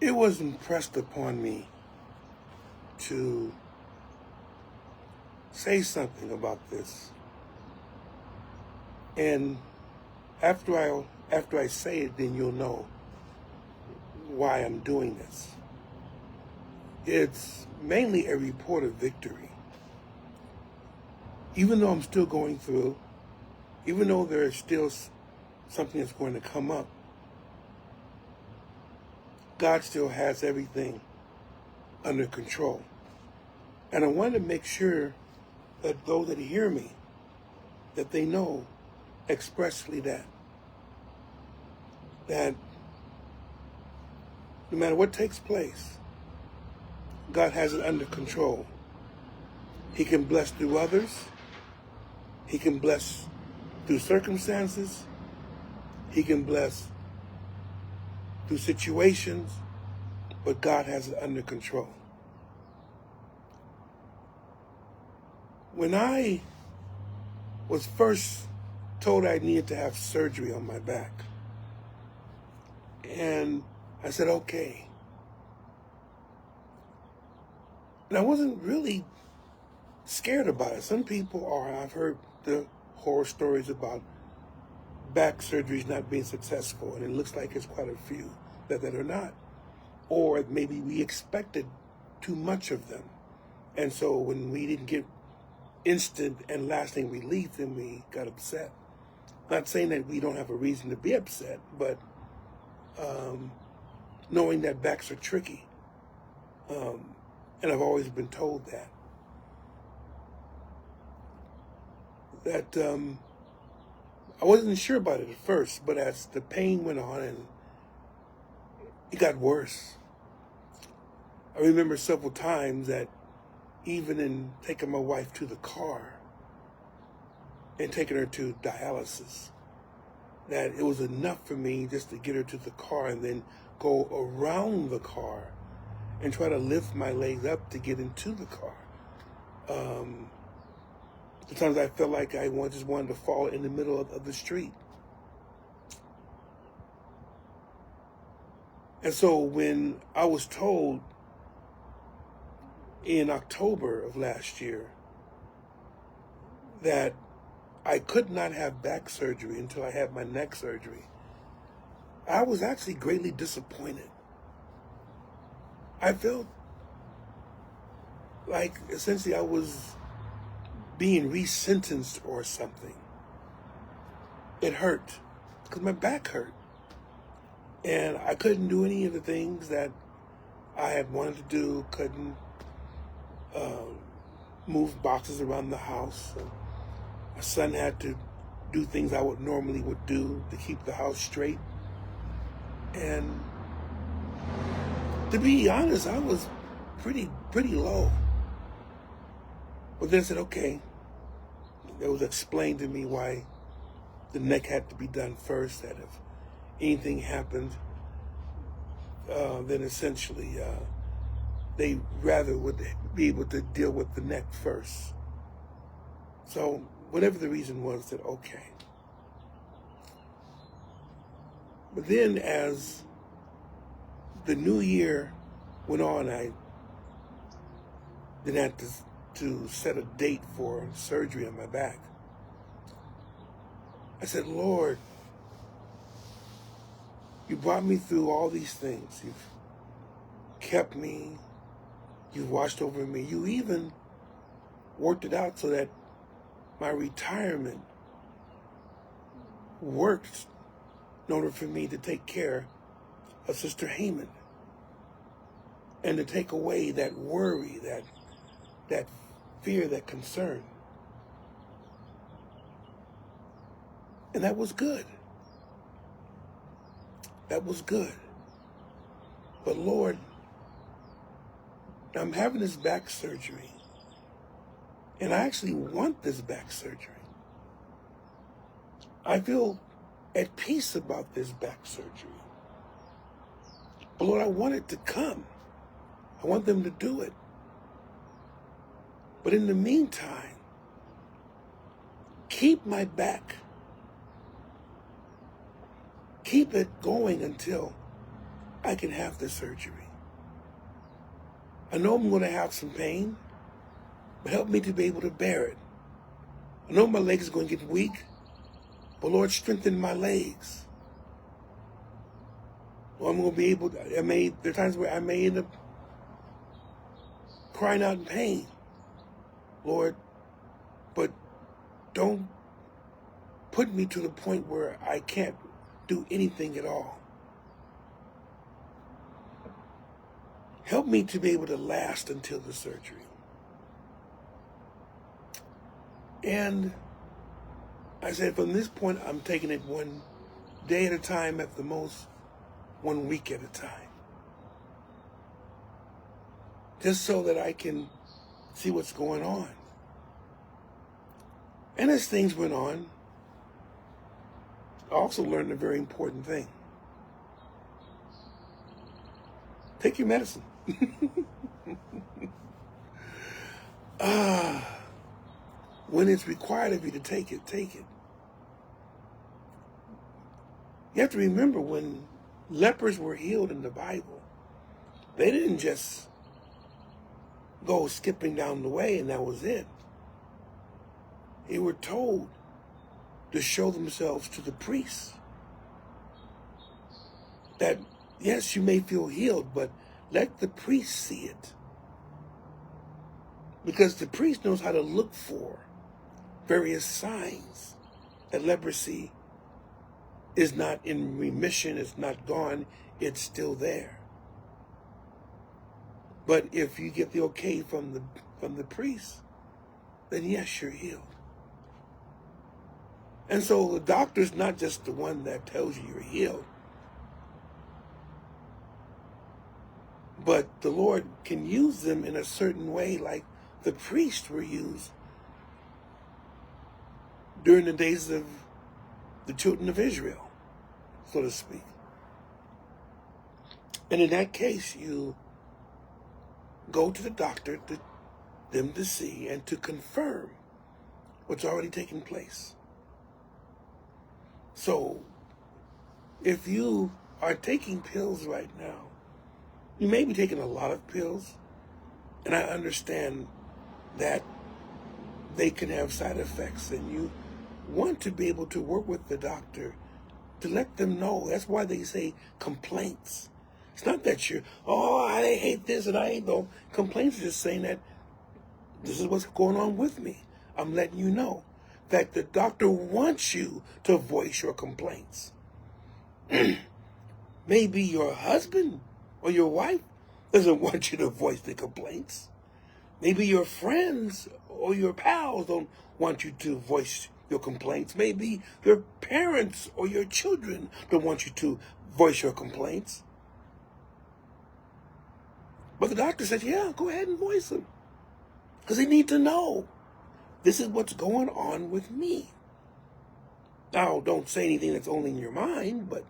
It was impressed upon me to say something about this. And after I say it, then you'll know why I'm doing this. It's mainly a report of victory. Even though I'm still going through, even though there is still something that's going to come up, God still has everything under control. And I want to make sure that those that hear me, that they know expressly that no matter what takes place, God has it under control. He can bless through others. He can bless through circumstances. He can bless through situations, but God has it under control. When I was first told I needed to have surgery on my back, and I said, okay. And I wasn't really scared about it. Some people are. I've heard the horror stories about back surgeries not being successful, and it looks like it's quite a few that are not. Or maybe we expected too much of them. And so when we didn't get instant and lasting relief, then we got upset. Not saying that we don't have a reason to be upset, but knowing that backs are tricky. And I've always been told that I wasn't sure about it at first, but as the pain went on and it got worse, I remember several times that even in taking my wife to the car and taking her to dialysis, that it was enough for me just to get her to the car and then go around the car and try to lift my legs up to get into the car. Sometimes I felt like I just wanted to fall in the middle of the street. And so when I was told in October of last year that I could not have back surgery until I had my neck surgery, I was actually greatly disappointed. I felt like essentially I was being resentenced or something. It hurt because my back hurt. And I couldn't do any of the things that I had wanted to do, couldn't move boxes around the house. My son had to do things I would normally do to keep the house straight. And to be honest, I was pretty low. But then I said, okay, it was explained to me why the neck had to be done first, that if anything happened, then essentially they rather would be able to deal with the neck first. So whatever the reason was, I said, okay. But then as the new year went on, I then had to set a date for surgery on my back. I said, Lord, you brought me through all these things. You've kept me. You've watched over me. You even worked it out so that my retirement worked in order for me to take care of Sister Heyman and to take away that worry, that fear, that concern. And that was good. That was good. But Lord, I'm having this back surgery, and I actually want this back surgery. I feel at peace about this back surgery. But Lord, I want it to come. I want them to do it. But in the meantime, keep my back. Keep it going until I can have the surgery. I know I'm going to have some pain, but help me to be able to bear it. I know my legs are going to get weak, but Lord, strengthen my legs. Or I'm going to be able to, there are times where I may end up crying out in pain, Lord, but don't put me to the point where I can't do anything at all. Help me to be able to last until the surgery. And I said, from this point, I'm taking it one day at a time, at the most, 1 week at a time. Just so that I can see what's going on. And as things went on, I also learned a very important thing. Take your medicine. When it's required of you to take it, take it. You have to remember, when lepers were healed in the Bible, they didn't just go skipping down the way and that was it. They were told to show themselves to the priests. That, yes, you may feel healed, but let the priest see it. Because the priest knows how to look for various signs that leprosy is not in remission, it's not gone, it's still there. But if you get the okay from the priest, then yes, you're healed. And so the doctor's not just the one that tells you you're healed, but the Lord can use them in a certain way, like the priests were used during the days of the children of Israel, so to speak. And in that case, you go to the doctor, them to see and to confirm what's already taken place. So, if you are taking pills right now, you may be taking a lot of pills, and I understand that they can have side effects, and you want to be able to work with the doctor to let them know. That's why they say complaints. It's not that you're, oh, I hate this and I hate those. Complaints are just saying that this is what's going on with me. I'm letting you know that the doctor wants you to voice your complaints. Maybe your husband or your wife doesn't want you to voice the complaints. Maybe your friends or your pals don't want you to voice your complaints. Maybe your parents or your children don't want you to voice your complaints. But the doctor said, yeah, go ahead and voice them. Because they need to know, this is what's going on with me. Now, don't say anything that's only in your mind, but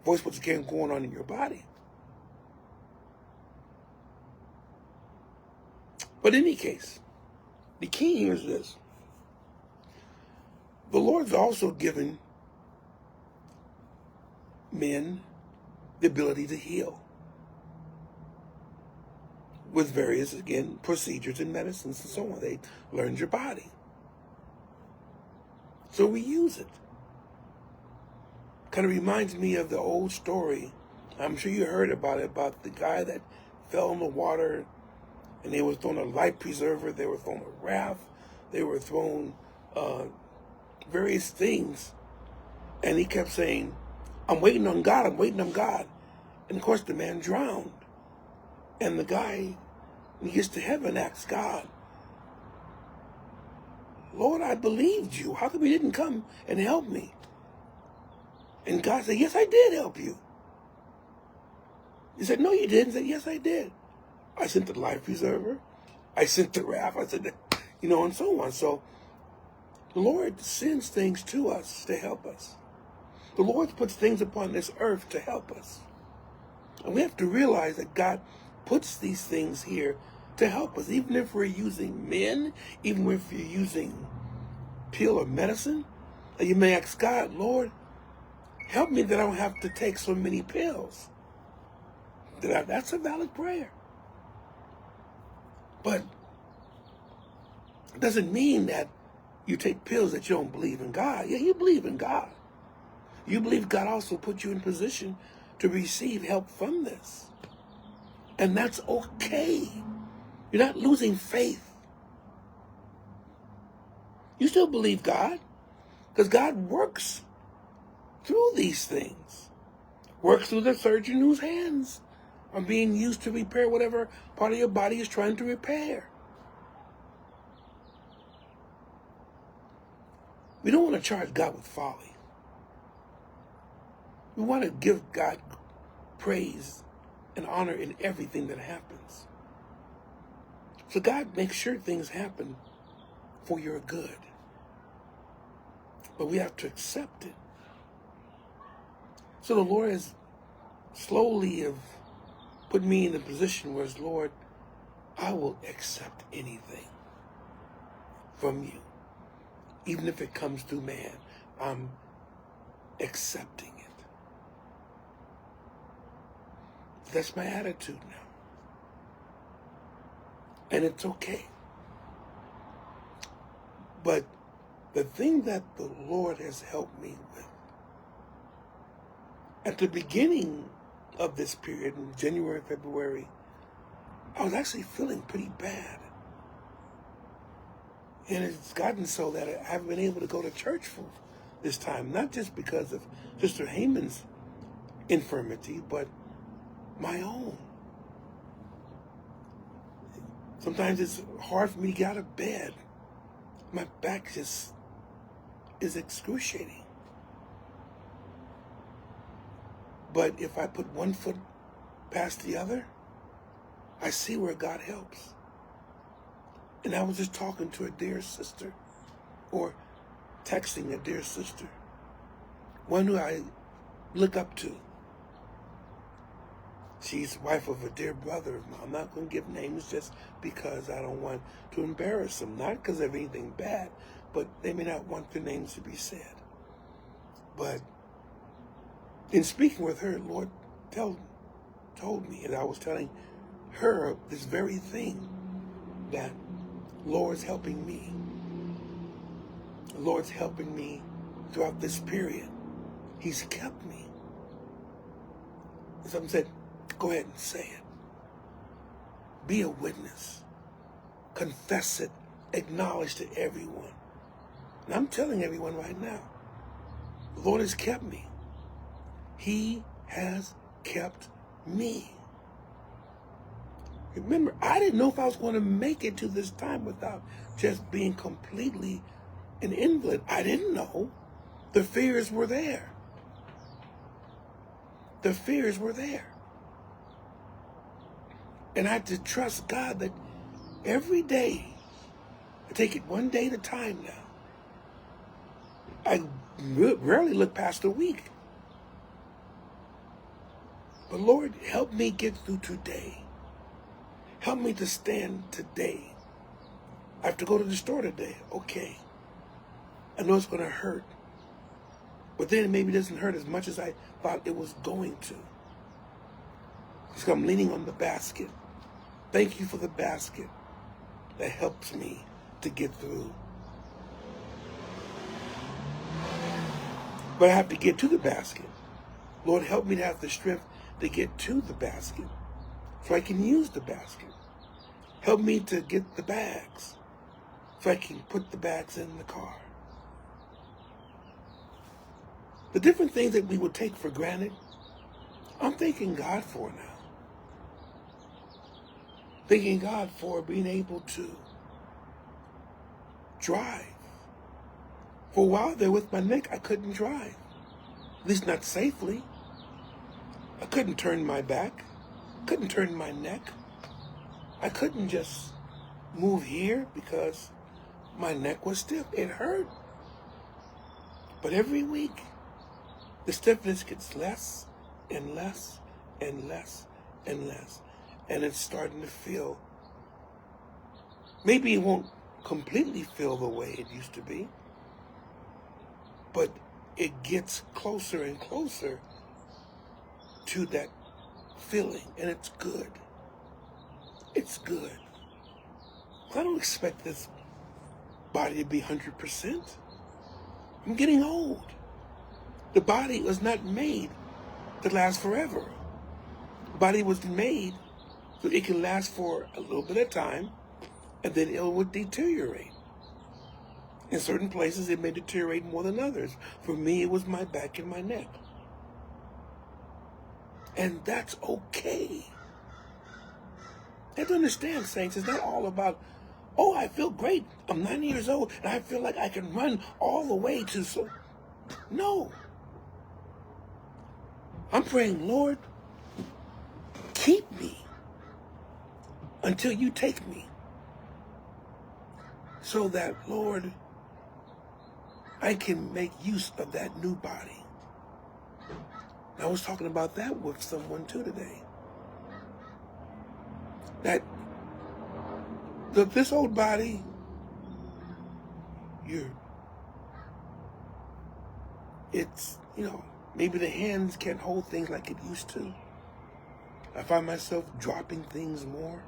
voice what's going on in your body. But in any case, the key here is this. The Lord's also given men the ability to heal with various, again, procedures and medicines and so on. They learned your body. So we use it. Kind of reminds me of the old story. I'm sure you heard about it, about the guy that fell in the water and they were thrown a life preserver, they were thrown a raft, they were thrown various things. And he kept saying, I'm waiting on God, I'm waiting on God. And of course the man drowned. And the guy, when he gets to heaven, asks God, Lord, I believed you. How come you didn't come and help me? And God said, yes, I did help you. He said, no, you didn't. He said, yes, I did. I sent the life preserver. I sent the raft. I said, and so on. So the Lord sends things to us to help us. The Lord puts things upon this earth to help us. And we have to realize that God puts these things here to help us. Even if we're using men, even if you're using pill or medicine, and you may ask God, Lord, Help me that I don't have to take so many pills. That's a valid prayer. But it doesn't mean that you take pills that you don't believe in God. Yeah, you believe in God. You believe God also put you in position to receive help from this. And that's okay. You're not losing faith. You still believe God, because God works through these things. Works through the surgeon whose hands are being used to repair whatever part of your body is trying to repair. We don't want to charge God with folly. We want to give God praise and honor in everything that happens. So God makes sure things happen for your good. But we have to accept it. So the Lord has slowly put me in a position where, Lord, I will accept anything from you. Even if it comes through man, I'm accepting it. That's my attitude now. And it's okay. But the thing that the Lord has helped me with, at the beginning of this period, in January, February, I was actually feeling pretty bad. And it's gotten so that I haven't been able to go to church for this time, not just because of Sister Haman's infirmity, but my own. Sometimes it's hard for me to get out of bed. My back just is excruciating. But if I put one foot past the other, I see where God helps. And I was just talking to a dear sister, or texting a dear sister, one who I look up to. She's wife of a dear brother of mine. I'm not going to give names just because I don't want to embarrass them. Not because of anything bad, but they may not want their names to be said. But in speaking with her, Lord told me, and I was telling her this very thing, that Lord's helping me. The Lord's helping me throughout this period. He's kept me. And someone said, go ahead and say it. Be a witness. Confess it. Acknowledge to everyone. And I'm telling everyone right now, the Lord has kept me. He has kept me. Remember, I didn't know if I was going to make it to this time without just being completely an invalid. I didn't know. The fears were there. The fears were there. And I had to trust God that every day, I take it one day at a time now. I rarely look past a week. But Lord, help me get through today. Help me to stand today. I have to go to the store today. Okay. I know it's going to hurt. But then it maybe doesn't hurt as much as I thought it was going to. So I'm leaning on the basket. Thank you for the basket that helps me to get through. But I have to get to the basket. Lord, help me to have the strength to get to the basket so I can use the basket. Help me to get the bags so I can put the bags in the car. The different things that we would take for granted, I'm thanking God for now. Thanking God for being able to drive. For a while there with my neck, I couldn't drive. At least not safely. I couldn't turn my back. Couldn't turn my neck. I couldn't just move here because my neck was stiff. It hurt. But every week, the stiffness gets less and less and less and less. And it's starting to feel, maybe it won't completely feel the way it used to be, but it gets closer and closer to that feeling, and it's good. It's good. I don't expect this body to be 100%. I'm getting old. The body was not made to last forever. The body was made so it can last for a little bit of time, and then it would deteriorate. In certain places, it may deteriorate more than others. For me, it was my back and my neck. And that's okay. You have to understand, saints, it's not all about, oh, I feel great. I'm 90 years old, and I feel like I can run all the way to so. No. I'm praying, Lord, keep me until you take me. So that, Lord, I can make use of that new body. I was talking about that with someone too today. That this old body, it's, maybe the hands can't hold things like it used to. I find myself dropping things more.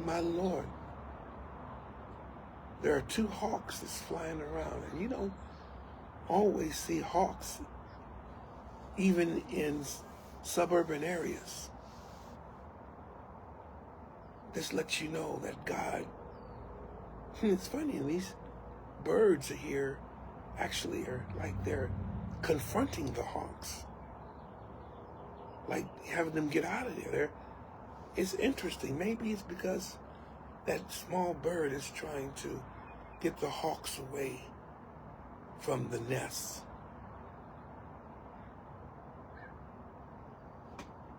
My Lord. There are two hawks that's flying around, and you don't always see hawks, even in suburban areas. This lets you know that God, it's funny, these birds here actually are like they're confronting the hawks, like having them get out of there. It's interesting. Maybe it's because that small bird is trying to get the hawks away from the nest.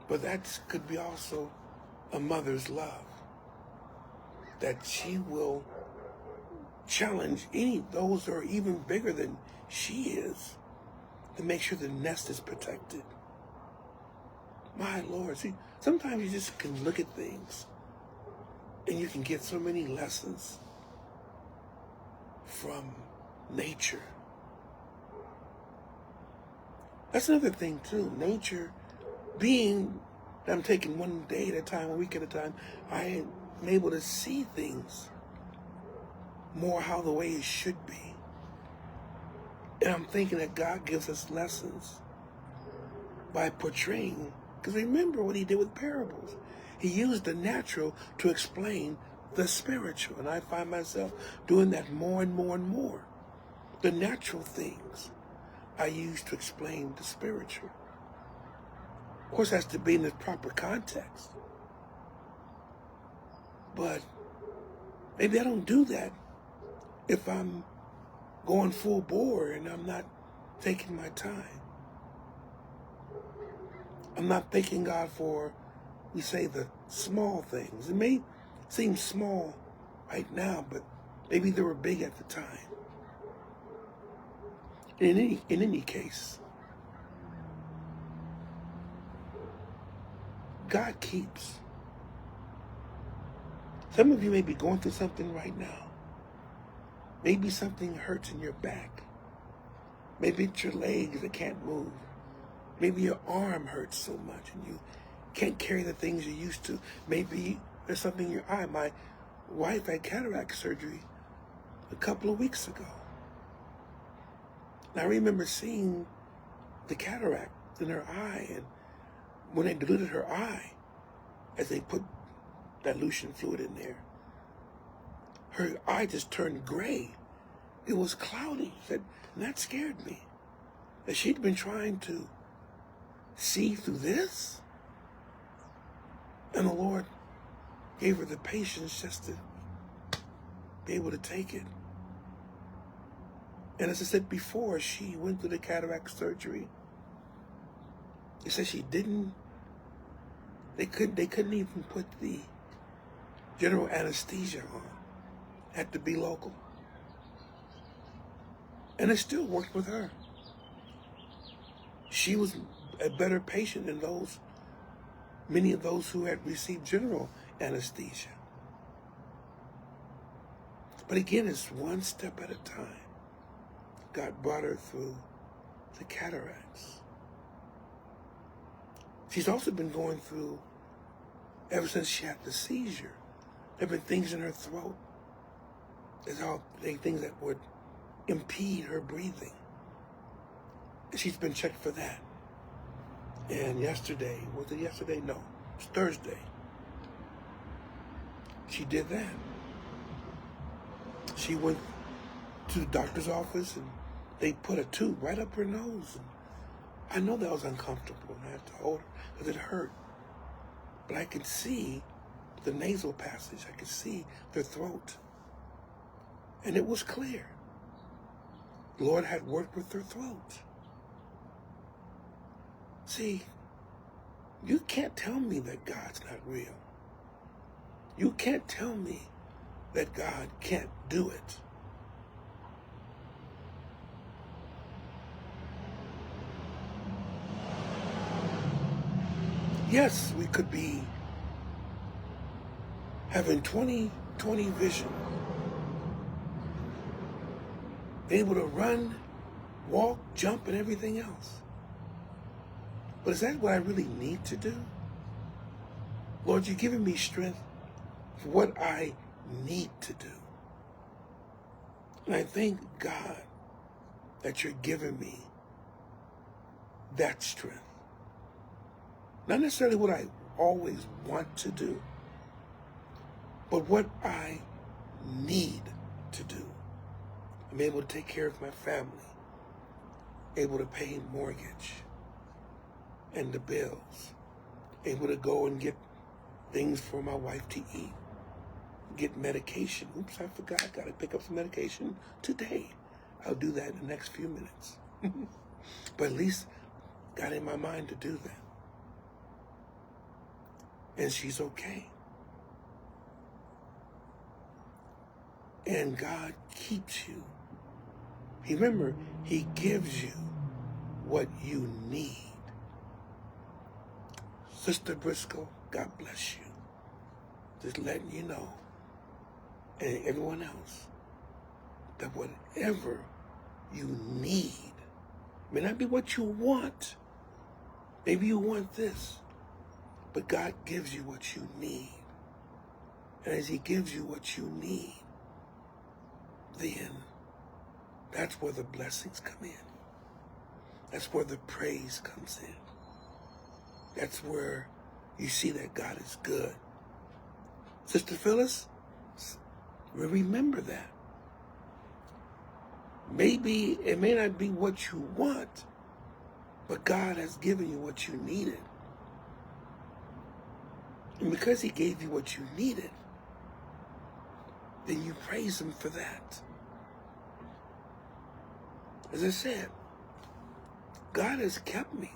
But that could be also a mother's love, that she will challenge those who are even bigger than she is to make sure the nest is protected. My Lord, see, sometimes you just can look at things and you can get so many lessons from nature. That's another thing too. Nature, being that I'm taking one day at a time, a week at a time, I am able to see things more how the way it should be. And I'm thinking that God gives us lessons by portraying, because remember what he did with parables. He used the natural to explain the spiritual. And I find myself doing that more and more and more. The natural things I use to explain the spiritual. Of course, it has to be in the proper context. But maybe I don't do that if I'm going full bore and I'm not taking my time. I'm not thanking God for, we say, the small things. It may seem small right now, but maybe they were big at the time. In any case, God keeps. Some of you may be going through something right now. Maybe something hurts in your back. Maybe it's your legs that can't move. Maybe your arm hurts so much and you can't carry the things you used to. Maybe there's something in your eye. My wife had cataract surgery a couple of weeks ago. And I remember seeing the cataract in her eye, and when they diluted her eye, as they put dilution fluid in there, her eye just turned gray. It was cloudy. And that scared me. That she'd been trying to see through this. And the Lord gave her the patience just to be able to take it. And as I said before, she went through the cataract surgery. They said she didn't, they couldn't even put the general anesthesia on. Had to be local. And it still worked with her. She was a better patient than many of those who had received general anesthesia. But again, it's one step at a time. God brought her through the cataracts. She's also been going through, ever since she had the seizure, there have been things in her throat. There's all things that would impede her breathing. She's been checked for that. And yesterday, was it yesterday? No, it was Thursday. She did that. She went to the doctor's office and they put a tube right up her nose. And I know that was uncomfortable and I had to hold her because it hurt. But I could see the nasal passage. I could see their throat. And it was clear. The Lord had worked with her throat. See, you can't tell me that God's not real. You can't tell me that God can't do it. Yes, we could be having 20/20 vision, able to run, walk, jump, and everything else. But is that what I really need to do? Lord, you're giving me strength for what I need to do. And I thank God that you're giving me that strength. Not necessarily what I always want to do, but what I need to do. I'm able to take care of my family, able to pay mortgage and the bills, able to go and get things for my wife to eat, get medication. Oops, I forgot. I got to pick up some medication today. I'll do that in the next few minutes. But at least got in my mind to do that. And she's okay. And God keeps you. Remember, he gives you what you need. Sister Briscoe, God bless you. Just letting you know, and everyone else, that whatever you need may not be what you want. Maybe you want this, but God gives you what you need. And as he gives you what you need, then that's where the blessings come in. That's where the praise comes in. That's where you see that God is good. Sister Phyllis, remember that. Maybe it may not be what you want, but God has given you what you needed. And because he gave you what you needed, then you praise him for that. As I said, God has kept me.